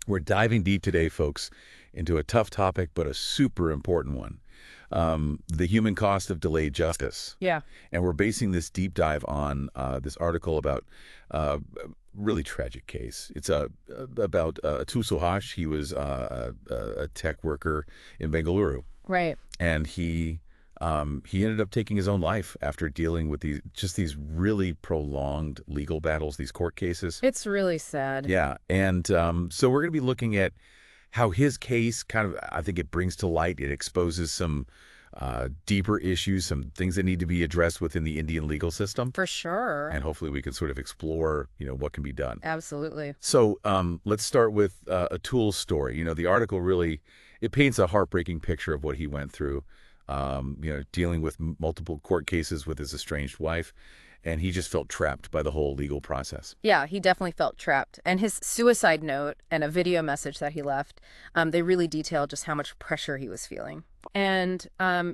We're diving deep today, folks, into a tough topic, but a super important one. The human cost of delayed justice. Yeah. And we're basing this deep dive on this article about a really tragic case. It's about Atul Subhash. He was a tech worker in Bengaluru. Right. And he ended up taking his own life after dealing with these really prolonged legal battles, these court cases. It's really sad. Yeah. And so we're going to be looking at how his case kind of, I think it brings to light, it exposes some deeper issues, some things that need to be addressed within the Indian legal system. For sure. And hopefully we can sort of explore, what can be done. Absolutely. So let's start with Atul's story. The article really, it paints a heartbreaking picture of what he went through, dealing with multiple court cases with his estranged wife. And he just felt trapped by the whole legal process. Yeah, he definitely felt trapped. And his suicide note and a video message that he left, they really detail just how much pressure he was feeling. And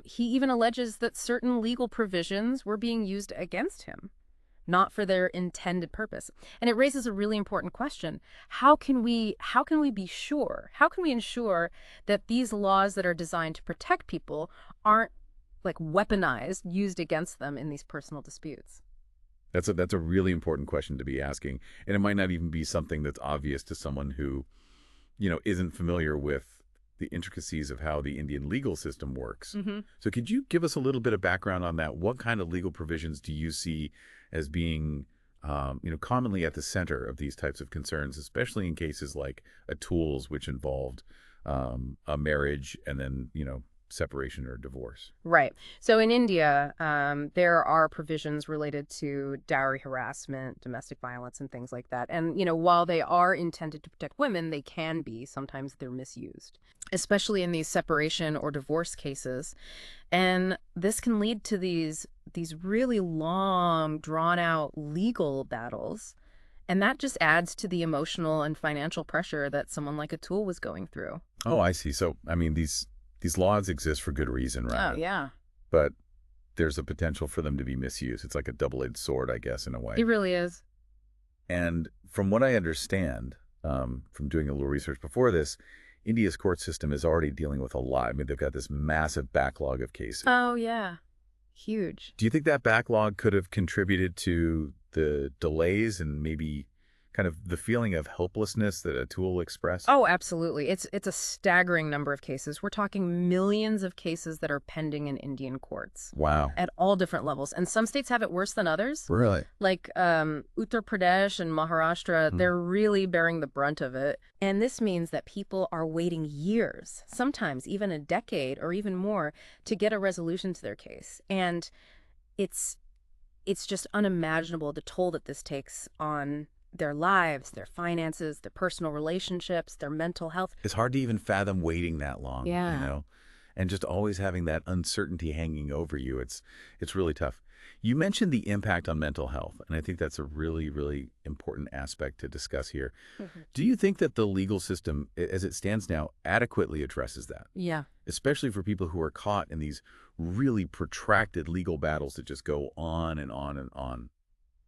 he even alleges that certain legal provisions were being used against him, not for their intended purpose. And it raises a really important question. How can we be sure? How can we ensure that these laws that are designed to protect people aren't like weaponized, used against them in these personal disputes? That's a really important question to be asking. And it might not even be something that's obvious to someone who, isn't familiar with the intricacies of how the Indian legal system works. Mm-hmm. So could you give us a little bit of background on that? What kind of legal provisions do you see as being, commonly at the center of these types of concerns, especially in cases like Atul's, which involved a marriage and then, separation or divorce? Right. So in India, there are provisions related to dowry harassment, domestic violence, and things like that. And, while they are intended to protect women, they can be. Sometimes they're misused, especially in these separation or divorce cases. And this can lead to these really long, drawn-out legal battles. And that just adds to the emotional and financial pressure that someone like Atul was going through. Oh, I see. So, these laws exist for good reason, right? Oh, yeah. But there's a potential for them to be misused. It's like a double-edged sword, I guess, in a way. It really is. And from what I understand, from doing a little research before this, India's court system is already dealing with a lot. They've got this massive backlog of cases. Oh, yeah. Huge. Do you think that backlog could have contributed to the delays and maybe kind of the feeling of helplessness that Atul expressed? Oh, absolutely. It's a staggering number of cases. We're talking millions of cases that are pending in Indian courts. Wow. At all different levels. And some states have it worse than others. Really? Like Uttar Pradesh and Maharashtra, they're really bearing the brunt of it. And this means that people are waiting years, sometimes even a decade or even more, to get a resolution to their case. And it's just unimaginable the toll that this takes on their lives, their finances, their personal relationships, their mental health. It's hard to even fathom waiting that long, and just always having that uncertainty hanging over you. It's really tough. You mentioned the impact on mental health, and I think that's a really, really important aspect to discuss here. Mm-hmm. Do you think that the legal system, as it stands now, adequately addresses that? Yeah. Especially for people who are caught in these really protracted legal battles that just go on and on and on.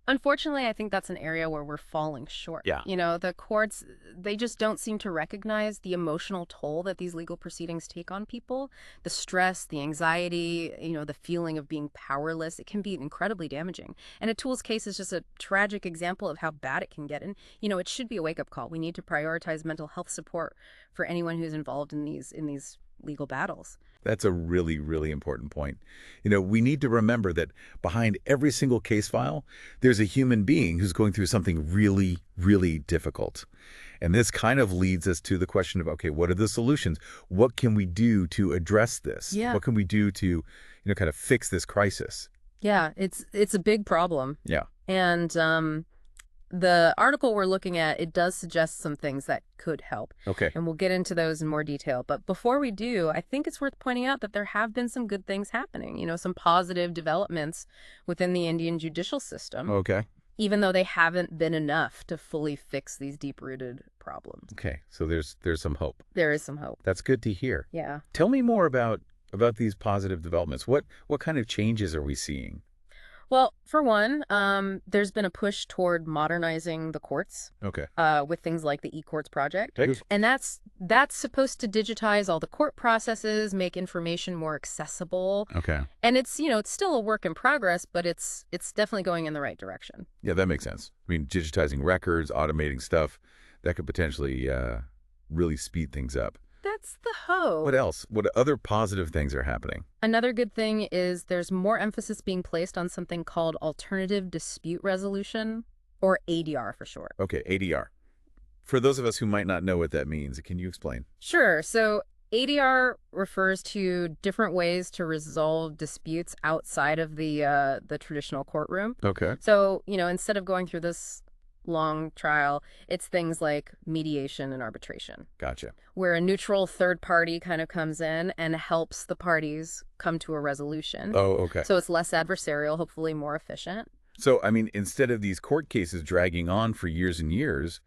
Unfortunately, I think that's an area where we're falling short. Yeah. The courts, they just don't seem to recognize the emotional toll that these legal proceedings take on people. The stress, the anxiety, the feeling of being powerless, it can be incredibly damaging. And Atul's case is just a tragic example of how bad it can get. And, it should be a wake-up call. We need to prioritize mental health support for anyone who's involved in these legal battles. That's a really, really important point. We need to remember that behind every single case file, there's a human being who's going through something really, really difficult. And this kind of leads us to the question of, okay, what are the solutions? What can we do to address this? Yeah. What can we do to, kind of fix this crisis? Yeah, it's a big problem. Yeah. And the article we're looking at, it does suggest some things that could help. Okay. And we'll get into those in more detail. But before we do, I think it's worth pointing out that there have been some good things happening, some positive developments within the Indian judicial system. Okay. Even though they haven't been enough to fully fix these deep-rooted problems. Okay. So there's some hope. There is some hope. That's good to hear. Yeah. Tell me more about these positive developments. What kind of changes are we seeing? Well, for one, there's been a push toward modernizing the courts Okay. with things like the e-courts project. Yes. And that's supposed to digitize all the court processes, make information more accessible. Okay. And it's still a work in progress, but it's definitely going in the right direction. Yeah, that makes sense. I mean, digitizing records, automating stuff, that could potentially really speed things up. That's the hope. What else? What other positive things are happening? Another good thing is there's more emphasis being placed on something called alternative dispute resolution, or ADR for short. Okay, ADR. For those of us who might not know what that means, can you explain? Sure. So ADR refers to different ways to resolve disputes outside of the traditional courtroom. Okay. So, instead of going through this long trial, it's things like mediation and arbitration, Gotcha. where a neutral third party kind of comes in and helps the parties come to a resolution. Oh, okay. So it's less adversarial, hopefully more efficient. So, I mean, instead of these court cases dragging on for years and years,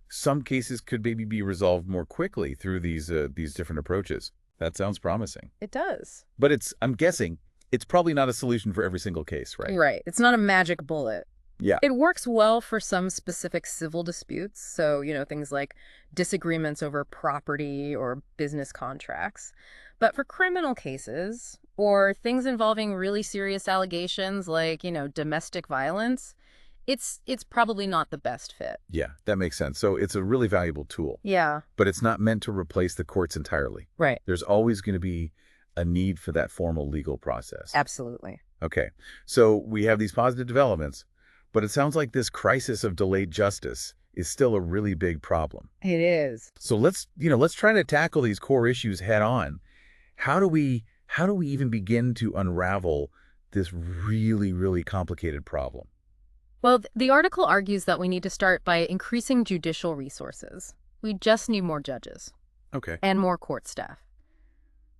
some cases could maybe be resolved more quickly through these different approaches. That sounds promising. It does. But I'm guessing, it's probably not a solution for every single case, right? Right. It's not a magic bullet. Yeah. It works well for some specific civil disputes. So, things like disagreements over property or business contracts. But for criminal cases or things involving really serious allegations like, domestic violence, it's probably not the best fit. Yeah, that makes sense. So it's a really valuable tool. Yeah. But it's not meant to replace the courts entirely. Right. There's always going to be a need for that formal legal process. Absolutely. Okay. So we have these positive developments, but it sounds like this crisis of delayed justice is still a really big problem. It is. So let's try to tackle these core issues head on. How do we even begin to unravel this really, really complicated problem? Well, the article argues that we need to start by increasing judicial resources. We just need more judges. Okay. And more court staff,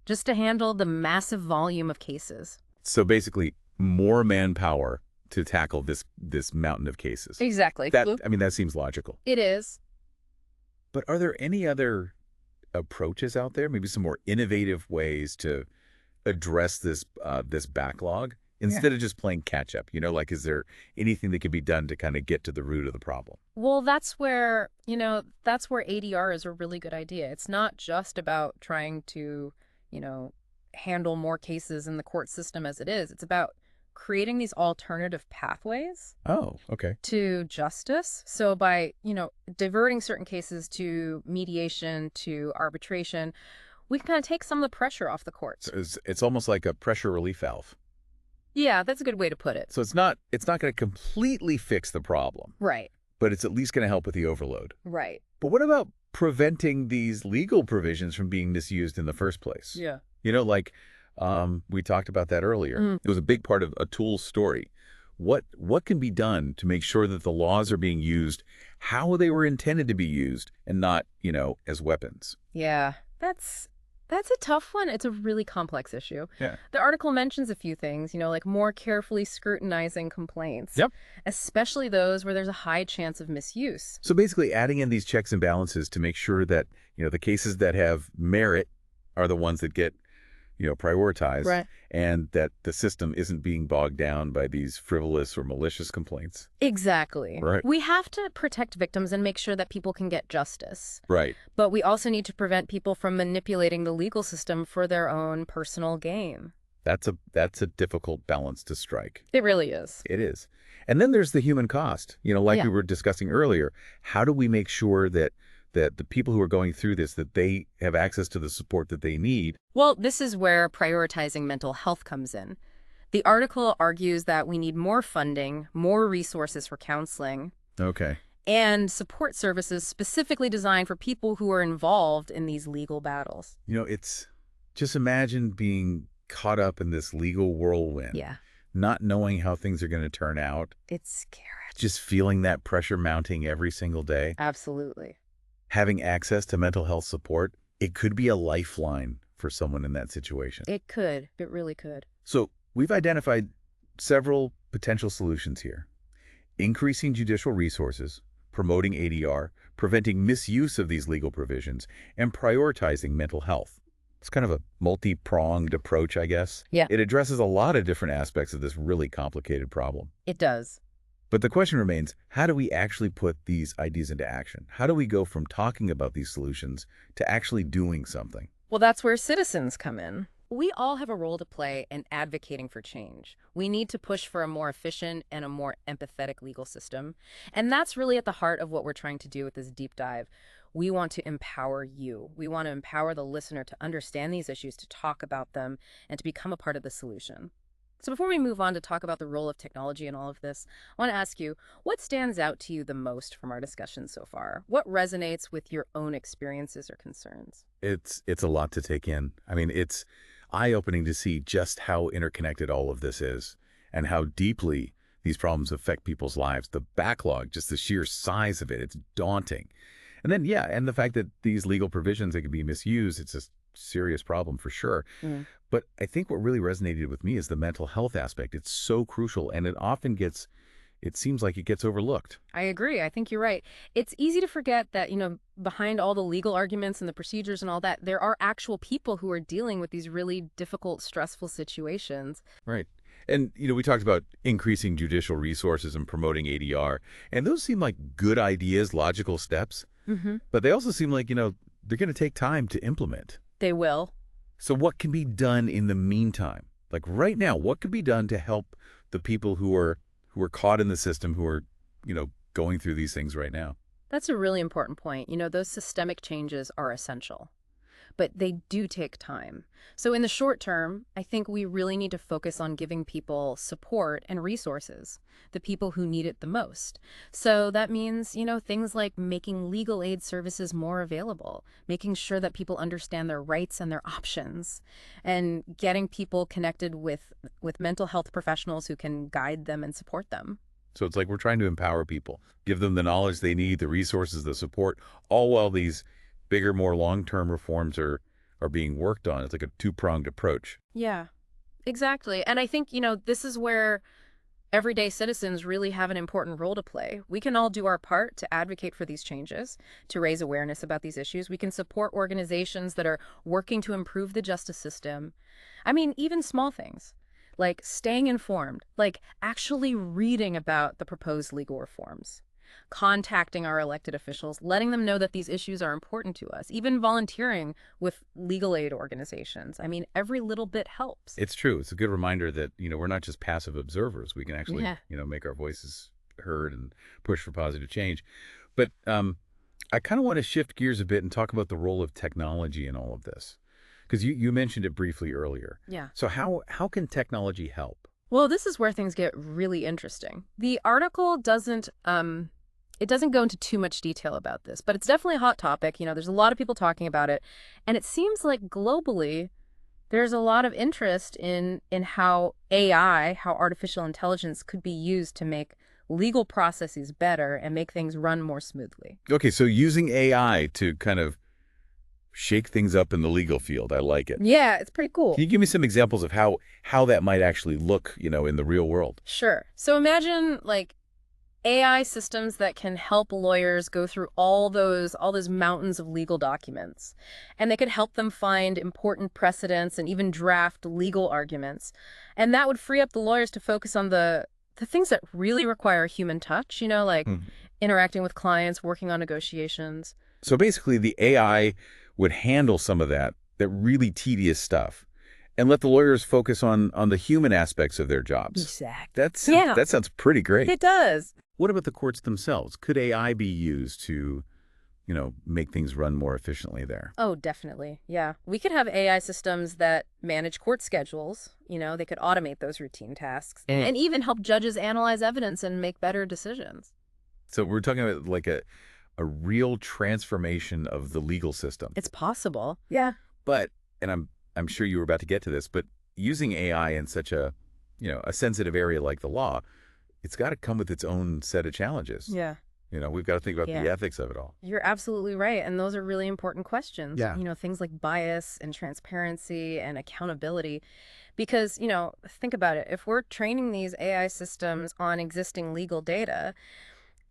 just to handle the massive volume of cases. So basically, more manpower to tackle this mountain of cases. Exactly. That seems logical. It is. But are there any other approaches out there? Maybe some more innovative ways to address this backlog instead of just playing catch up? Is there anything that could be done to kind of get to the root of the problem? Well, that's where ADR is a really good idea. It's not just about trying to, handle more cases in the court system as it is. It's about creating these alternative pathways to justice. So by, diverting certain cases to mediation, to arbitration, we can kind of take some of the pressure off the courts. So it's almost like a pressure relief valve. Yeah, that's a good way to put it. So it's not going to completely fix the problem. Right. But it's at least going to help with the overload. Right. But what about preventing these legal provisions from being misused in the first place? Yeah. We talked about that earlier. It was a big part of Atul's story. What can be done to make sure that the laws are being used how they were intended to be used and not, as weapons? Yeah, that's a tough one. It's a really complex issue. Yeah. The article mentions a few things, like more carefully scrutinizing complaints. Yep. Especially those where there's a high chance of misuse. So basically adding in these checks and balances to make sure that, the cases that have merit are the ones that get prioritized, right, and that the system isn't being bogged down by these frivolous or malicious complaints. Exactly. Right. We have to protect victims and make sure that people can get justice. Right. But we also need to prevent people from manipulating the legal system for their own personal gain. That's a difficult balance to strike. It really is. It is. And then there's the human cost. We were discussing earlier. How do we make sure that the people who are going through this, that they have access to the support that they need? Well, this is where prioritizing mental health comes in. The article argues that we need more funding, more resources for counseling. Okay. And support services specifically designed for people who are involved in these legal battles. It's just imagine being caught up in this legal whirlwind. Yeah. Not knowing how things are going to turn out. It's scary. Just feeling that pressure mounting every single day. Absolutely. Having access to mental health support, it could be a lifeline for someone in that situation. It could. It really could. So we've identified several potential solutions here. Increasing judicial resources, promoting ADR, preventing misuse of these legal provisions, and prioritizing mental health. It's kind of a multi-pronged approach, I guess. Yeah. It addresses a lot of different aspects of this really complicated problem. It does. But the question remains, how do we actually put these ideas into action? How do we go from talking about these solutions to actually doing something? Well, that's where citizens come in. We all have a role to play in advocating for change. We need to push for a more efficient and a more empathetic legal system. And that's really at the heart of what we're trying to do with this deep dive. We want to empower you. We want to empower the listener to understand these issues, to talk about them, and to become a part of the solution. So before we move on to talk about the role of technology in all of this, I want to ask you, what stands out to you the most from our discussion so far? What resonates with your own experiences or concerns? It's a lot to take in. I mean, it's eye-opening to see just how interconnected all of this is and how deeply these problems affect people's lives. The backlog, just the sheer size of it, it's daunting. And then, yeah, and the fact that these legal provisions, they can be misused, it's a serious problem for sure. But I think what really resonated with me is the mental health aspect. It's so crucial, and it seems like it gets overlooked. I agree. I think you're right. It's easy to forget that, behind all the legal arguments and the procedures and all that, there are actual people who are dealing with these really difficult, stressful situations. Right. And, we talked about increasing judicial resources and promoting ADR, and those seem like good ideas, logical steps, but they also seem like, they're going to take time to implement. They will. So what can be done in the meantime? Like right now, what could be done to help the people who are caught in the system, who are, going through these things right now? That's a really important point. Those systemic changes are essential, but they do take time. So in the short term, I think we really need to focus on giving people support and resources, the people who need it the most. So that means, things like making legal aid services more available, making sure that people understand their rights and their options, and getting people connected with mental health professionals who can guide them and support them. So it's like we're trying to empower people, give them the knowledge they need, the resources, the support, all while these bigger, more long-term reforms are being worked on. It's like a two-pronged approach. Yeah, exactly. And I think, this is where everyday citizens really have an important role to play. We can all do our part to advocate for these changes, to raise awareness about these issues. We can support organizations that are working to improve the justice system. I mean, even small things, like staying informed, like actually reading about the proposed legal reforms, contacting our elected officials, letting them know that these issues are important to us, even volunteering with legal aid organizations. I mean, every little bit helps. It's true. It's a good reminder that, we're not just passive observers. We can actually, Yeah. make our voices heard and push for positive change. But I kind of want to shift gears a bit and talk about the role of technology in all of this. Because you mentioned it briefly earlier. Yeah. So how can technology help? Well, this is where things get really interesting. The article doesn't go into too much detail about this, but it's definitely a hot topic. There's a lot of people talking about it. And it seems like globally, there's a lot of interest in how AI, how artificial intelligence could be used to make legal processes better and make things run more smoothly. Okay, so using AI to kind of shake things up in the legal field. I like it. Yeah, it's pretty cool. Can you give me some examples of how that might actually look, in the real world? Sure. So imagine AI systems that can help lawyers go through all those mountains of legal documents. And they could help them find important precedents and even draft legal arguments. And that would free up the lawyers to focus on the things that really require human touch, interacting with clients, working on negotiations. So basically the AI would handle some of that really tedious stuff and let the lawyers focus on the human aspects of their jobs. Exactly. That sounds pretty great. It does. What about the courts themselves? Could AI be used to, make things run more efficiently there? Oh, definitely. Yeah. We could have AI systems that manage court schedules. They could automate those routine tasks and even help judges analyze evidence and make better decisions. So we're talking about like a real transformation of the legal system. It's possible. Yeah. But, and I'm sure you were about to get to this, but using AI in such a sensitive area like the law, it's got to come with its own set of challenges. Yeah. We've got to think about the ethics of it all. You're absolutely right. And those are really important questions. Yeah. Things like bias and transparency and accountability. Because, think about it. If we're training these AI systems on existing legal data,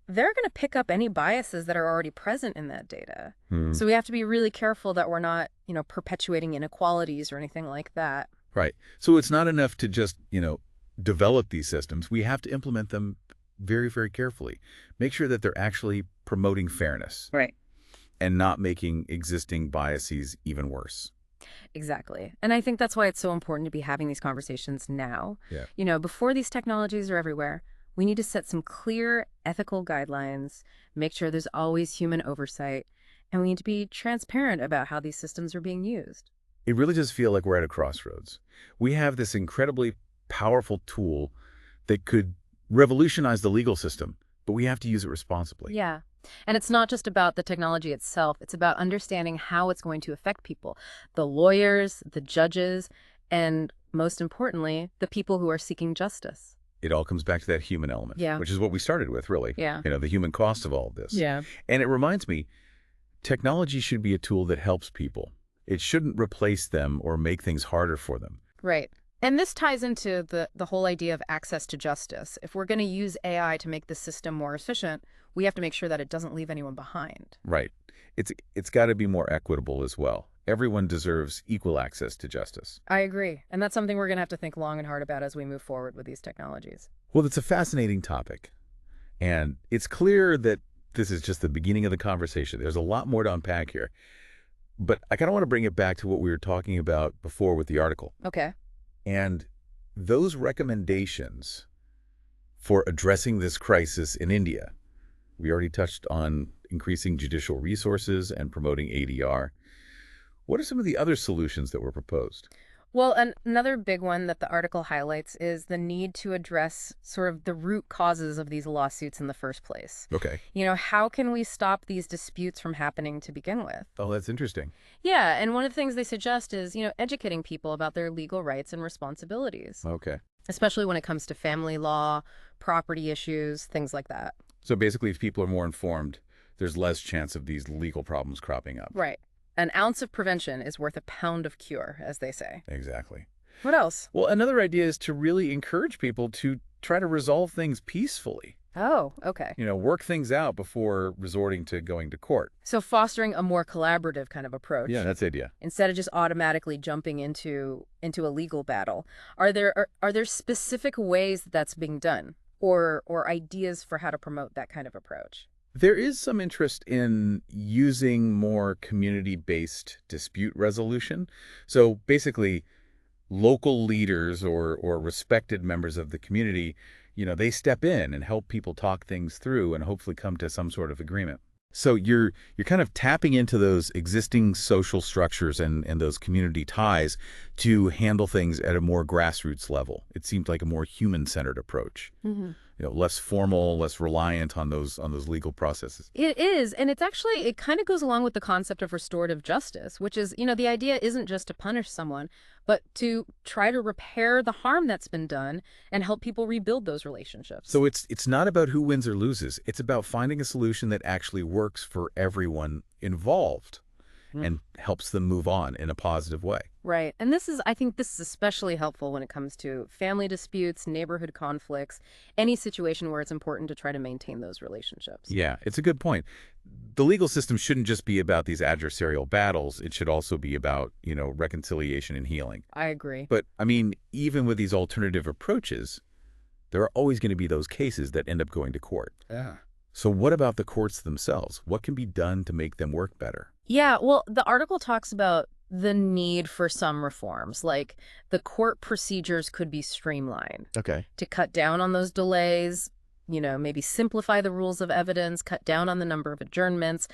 they're going to pick up any biases that are already present in that data. Hmm. So we have to be really careful that we're not, perpetuating inequalities or anything like that. Right. So it's not enough to just, develop these systems. We have to implement them very, very carefully. Make sure that they're actually promoting fairness. Right. And not making existing biases even worse. Exactly. And I think that's why it's so important to be having these conversations now. Yeah. Before these technologies are everywhere, we need to set some clear ethical guidelines, make sure there's always human oversight, and we need to be transparent about how these systems are being used. It really does feel like we're at a crossroads. We have this incredibly powerful tool that could revolutionize the legal system, but we have to use it responsibly. Yeah. And it's not just about the technology itself. It's about understanding how it's going to affect people, the lawyers, the judges, and most importantly, the people who are seeking justice. It all comes back to that human element, Yeah. which is what we started with, really. Yeah. The human cost of all of this. Yeah. And it reminds me, technology should be a tool that helps people. It shouldn't replace them or make things harder for them. Right. And this ties into the whole idea of access to justice. If we're going to use AI to make the system more efficient, we have to make sure that it doesn't leave anyone behind. Right. It's got to be more equitable as well. Everyone deserves equal access to justice. I agree. And that's something we're going to have to think long and hard about as we move forward with these technologies. Well, it's a fascinating topic. And it's clear that this is just the beginning of the conversation. There's a lot more to unpack here. But I kind of want to bring it back to what we were talking about before with the article. Okay. And those recommendations for addressing this crisis in India, we already touched on increasing judicial resources and promoting ADR. What are some of the other solutions that were proposed? Well, another big one that the article highlights is the need to address sort of the root causes of these lawsuits in the first place. Okay. How can we stop these disputes from happening to begin with? Oh, that's interesting. Yeah, and one of the things they suggest is, educating people about their legal rights and responsibilities, Okay. especially when it comes to family law, property issues, things like that. So basically, if people are more informed, there's less chance of these legal problems cropping up. Right. An ounce of prevention is worth a pound of cure, as they say. Exactly. What else? Well, another idea is to really encourage people to try to resolve things peacefully. Oh, okay. Work things out before resorting to going to court. So fostering a more collaborative kind of approach. Yeah, that's the idea. Instead of just automatically jumping into a legal battle. Are there specific ways that that's being done, or ideas for how to promote that kind of approach? There is some interest in using more community-based dispute resolution. So basically, local leaders or respected members of the community, they step in and help people talk things through and hopefully come to some sort of agreement. So you're kind of tapping into those existing social structures and those community ties to handle things at a more grassroots level. It seems like a more human-centered approach. Mm-hmm. Less formal, less reliant on those legal processes. It is, and it kind of goes along with the concept of restorative justice, which is, the idea isn't just to punish someone, but to try to repair the harm that's been done and help people rebuild those relationships. So it's not about who wins or loses. It's about finding a solution that actually works for everyone involved and helps them move on in a positive way. Right. And I think this is especially helpful when it comes to family disputes, neighborhood conflicts, any situation where it's important to try to maintain those relationships. Yeah, it's a good point. The legal system shouldn't just be about these adversarial battles. It should also be about, reconciliation and healing. I agree. But, even with these alternative approaches, there are always going to be those cases that end up going to court. Yeah. So what about the courts themselves? What can be done to make them work better? Yeah, well, the article talks about the need for some reforms, like the court procedures could be streamlined. Okay. To cut down on those delays, maybe simplify the rules of evidence, cut down on the number of adjournments,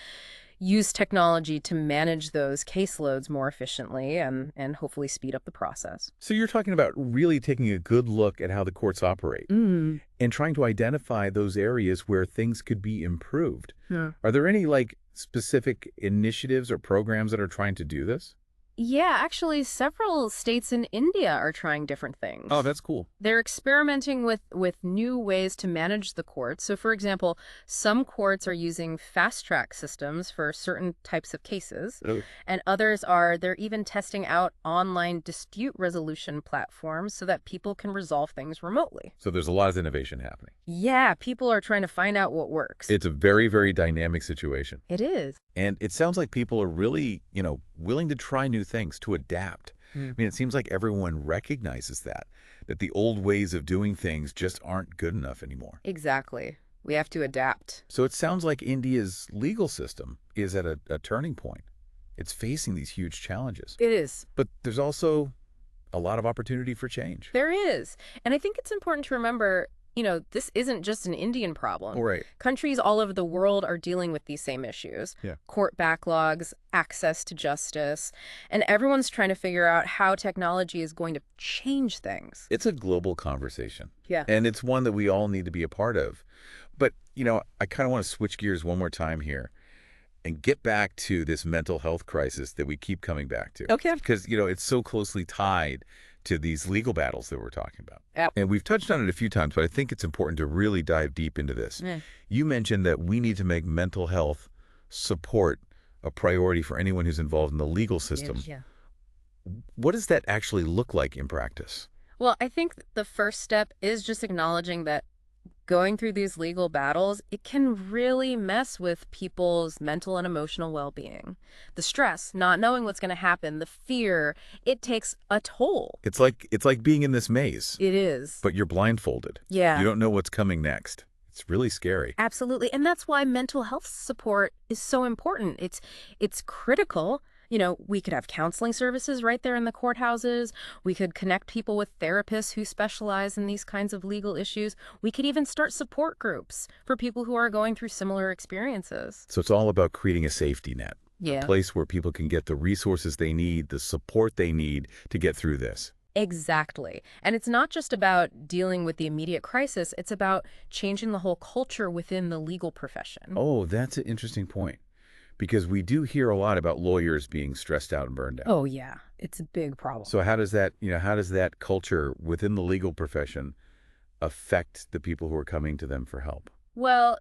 use technology to manage those caseloads more efficiently and hopefully speed up the process. So you're talking about really taking a good look at how the courts operate and trying to identify those areas where things could be improved. Yeah. Are there any specific initiatives or programs that are trying to do this? Yeah, actually, several states in India are trying different things. Oh, that's cool. They're experimenting with new ways to manage the courts. So, for example, some courts are using fast-track systems for certain types of cases, Oh. and they're even testing out online dispute resolution platforms so that people can resolve things remotely. So there's a lot of innovation happening. Yeah, people are trying to find out what works. It's a very, very dynamic situation. It is. And it sounds like people are really, willing to try new things, to adapt. I mean, it seems like everyone recognizes that the old ways of doing things just aren't good enough anymore. Exactly. We have to adapt. So it sounds like India's legal system is at a turning point. It's facing these huge challenges. It is. But there's also a lot of opportunity for change. There is. And I think it's important to remember, this isn't just an Indian problem. Right. Countries all over the world are dealing with these same issues. Yeah. Court backlogs, access to justice, and everyone's trying to figure out how technology is going to change things. It's a global conversation. Yeah. And it's one that we all need to be a part of. But, I kind of want to switch gears one more time here and get back to this mental health crisis that we keep coming back to. Okay. Because, it's so closely tied to these legal battles that we're talking about. Yep. And we've touched on it a few times, but I think it's important to really dive deep into this. You mentioned that we need to make mental health support a priority for anyone who's involved in the legal system. Yeah. What does that actually look like in practice? Well, I think the first step is just acknowledging that going through these legal battles, it can really mess with people's mental and emotional well-being. The stress, not knowing what's going to happen, the fear, it takes a toll. It's like being in this maze. It is. But you're blindfolded. Yeah. You don't know what's coming next. It's really scary. Absolutely. And that's why mental health support is so important. It's critical. We could have counseling services right there in the courthouses. We could connect people with therapists who specialize in these kinds of legal issues. We could even start support groups for people who are going through similar experiences. So it's all about creating a safety net. Yeah. A place where people can get the resources they need, the support they need to get through this. Exactly. And it's not just about dealing with the immediate crisis. It's about changing the whole culture within the legal profession. Oh, that's an interesting point. Because we do hear a lot about lawyers being stressed out and burned out. Oh, yeah. It's a big problem. So how does that culture within the legal profession affect the people who are coming to them for help? Well,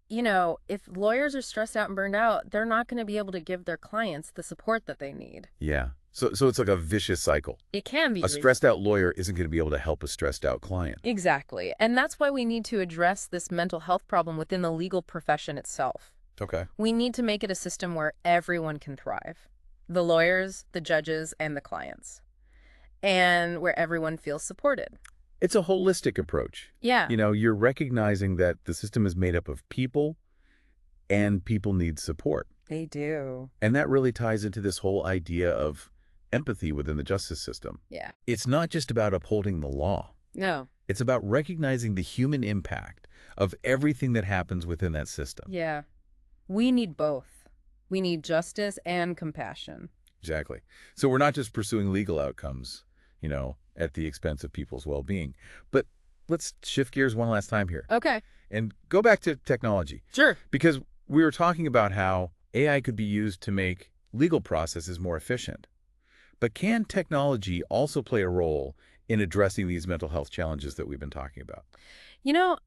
if lawyers are stressed out and burned out, they're not going to be able to give their clients the support that they need. Yeah. So it's like a vicious cycle. It can be. A stressed out lawyer isn't going to be able to help a stressed out client. Exactly. And that's why we need to address this mental health problem within the legal profession itself. Okay. We need to make it a system where everyone can thrive. The lawyers, the judges, and the clients. And where everyone feels supported. It's a holistic approach. Yeah. You're recognizing that the system is made up of people and people need support. They do. And that really ties into this whole idea of empathy within the justice system. Yeah. It's not just about upholding the law. No. It's about recognizing the human impact of everything that happens within that system. Yeah. We need both. We need justice and compassion. Exactly. So we're not just pursuing legal outcomes, at the expense of people's well-being. But let's shift gears one last time here. Okay. And go back to technology. Sure. Because we were talking about how AI could be used to make legal processes more efficient. But can technology also play a role in addressing these mental health challenges that we've been talking about?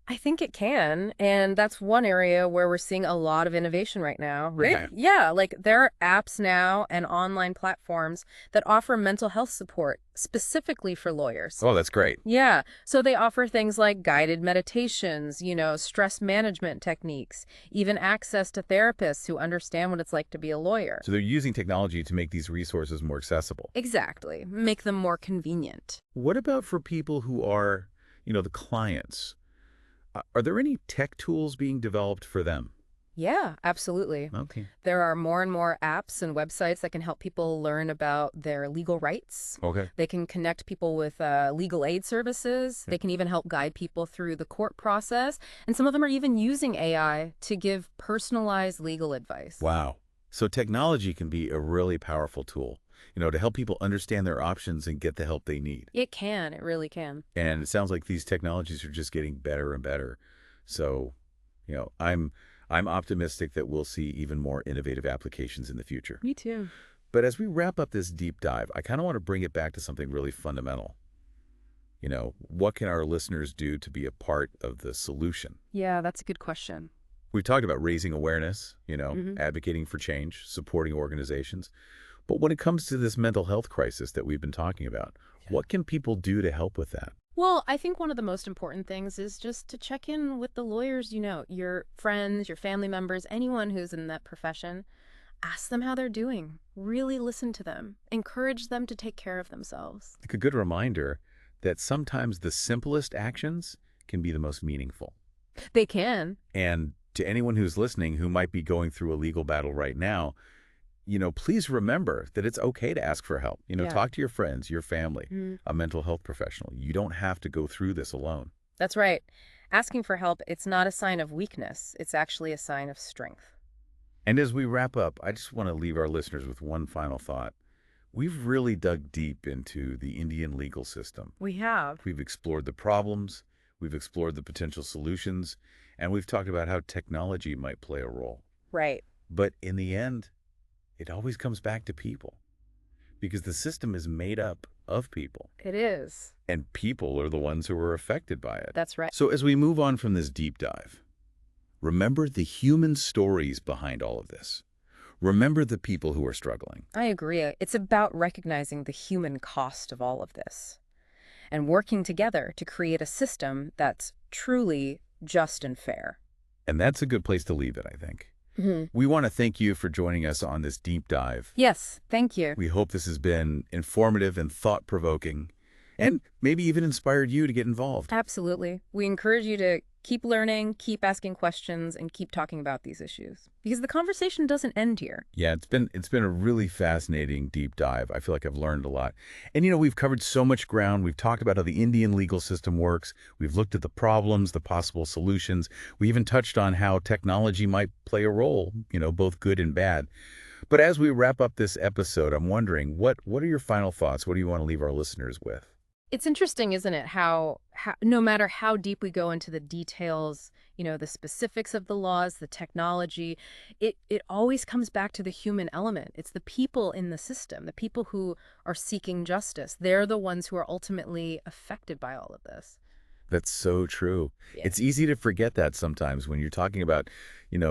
I think it can. And that's one area where we're seeing a lot of innovation right now. Right. Yeah, like there are apps now and online platforms that offer mental health support specifically for lawyers. Oh, that's great. Yeah. So they offer things like guided meditations, stress management techniques, even access to therapists who understand what it's like to be a lawyer. So they're using technology to make these resources more accessible. Exactly. Make them more convenient. What about for people who are, the clients? Are there any tech tools being developed for them? Yeah, absolutely. Okay. There are more and more apps and websites that can help people learn about their legal rights. Okay. They can connect people with legal aid services. They can even help guide people through the court process. And some of them are even using AI to give personalized legal advice. Wow. So technology can be a really powerful tool, to help people understand their options and get the help they need. It can. It really can. And it sounds like these technologies are just getting better and better. So, I'm optimistic that we'll see even more innovative applications in the future. Me too. But as we wrap up this deep dive, I kind of want to bring it back to something really fundamental. What can our listeners do to be a part of the solution? Yeah, that's a good question. We've talked about raising awareness, Hmm. advocating for change, supporting organizations. But when it comes to this mental health crisis that we've been talking about, what can people do to help with that? Well, I think one of the most important things is just to check in with the lawyers, your friends, your family members, anyone who's in that profession. Ask them how they're doing. Really listen to them. Encourage them to take care of themselves. Like a good reminder that sometimes the simplest actions can be the most meaningful. They can. And to anyone who's listening who might be going through a legal battle right now, please remember that it's okay to ask for help. Yeah. Talk to your friends, your family, Mm, a mental health professional. You don't have to go through this alone. that's right. Asking for help, it's not a sign of weakness. It's actually a sign of strength. And as we wrap up, I just want to leave our listeners with one final thought. We've really dug deep into the Indian legal system. We have. We've explored the problems, we've explored the potential solutions, and we've talked about how technology might play a role. Right. But in the end, it always comes back to people because the system is made up of people, It is. and people are the ones who are affected by it. That's right. So as we move on from this deep dive, remember the human stories behind all of this. Remember the people who are struggling. I agree. It's about recognizing the human cost of all of this and working together to create a system that's truly just and fair. And that's a good place to leave it, I think. We want to thank you for joining us on this deep dive. Yes, thank you. We hope this has been informative and thought-provoking, and maybe even inspired you to get involved. Absolutely. We encourage you to keep learning, keep asking questions, and keep talking about these issues because the conversation doesn't end here. Yeah, it's been a really fascinating deep dive. I feel like I've learned a lot. And we've covered so much ground. We've talked about how the Indian legal system works. We've looked at the problems, the possible solutions. We even touched on how technology might play a role, both good and bad. But as we wrap up this episode, I'm wondering, what are your final thoughts? What do you want to leave our listeners with? It's interesting, isn't it, how no matter how deep we go into the details, the specifics of the laws, the technology, it always comes back to the human element. It's the people in the system, the people who are seeking justice. They're the ones who are ultimately affected by all of this. That's so true. Yeah. It's easy to forget that sometimes when you're talking about,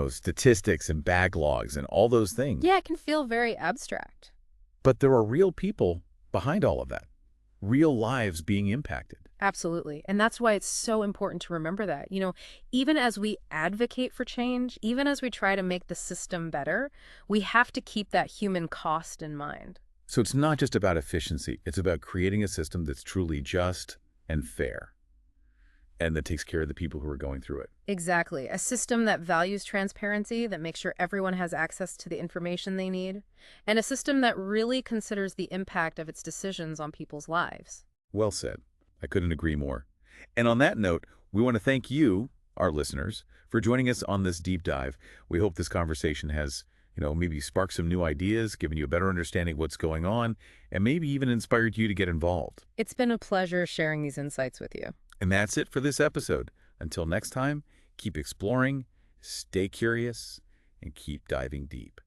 statistics and backlogs and all those things. Yeah, it can feel very abstract. But there are real people behind all of that, real lives being impacted. Absolutely. And that's why it's so important to remember that. Even as we advocate for change, even as we try to make the system better, we have to keep that human cost in mind. So it's not just about efficiency. It's about creating a system that's truly just and fair and that takes care of the people who are going through it. Exactly. A system that values transparency, that makes sure everyone has access to the information they need, and a system that really considers the impact of its decisions on people's lives. Well said. I couldn't agree more. And on that note, we want to thank you, our listeners, for joining us on this deep dive. We hope this conversation has, maybe sparked some new ideas, given you a better understanding of what's going on, and maybe even inspired you to get involved. It's been a pleasure sharing these insights with you. And that's it for this episode. Until next time, keep exploring, stay curious, and keep diving deep.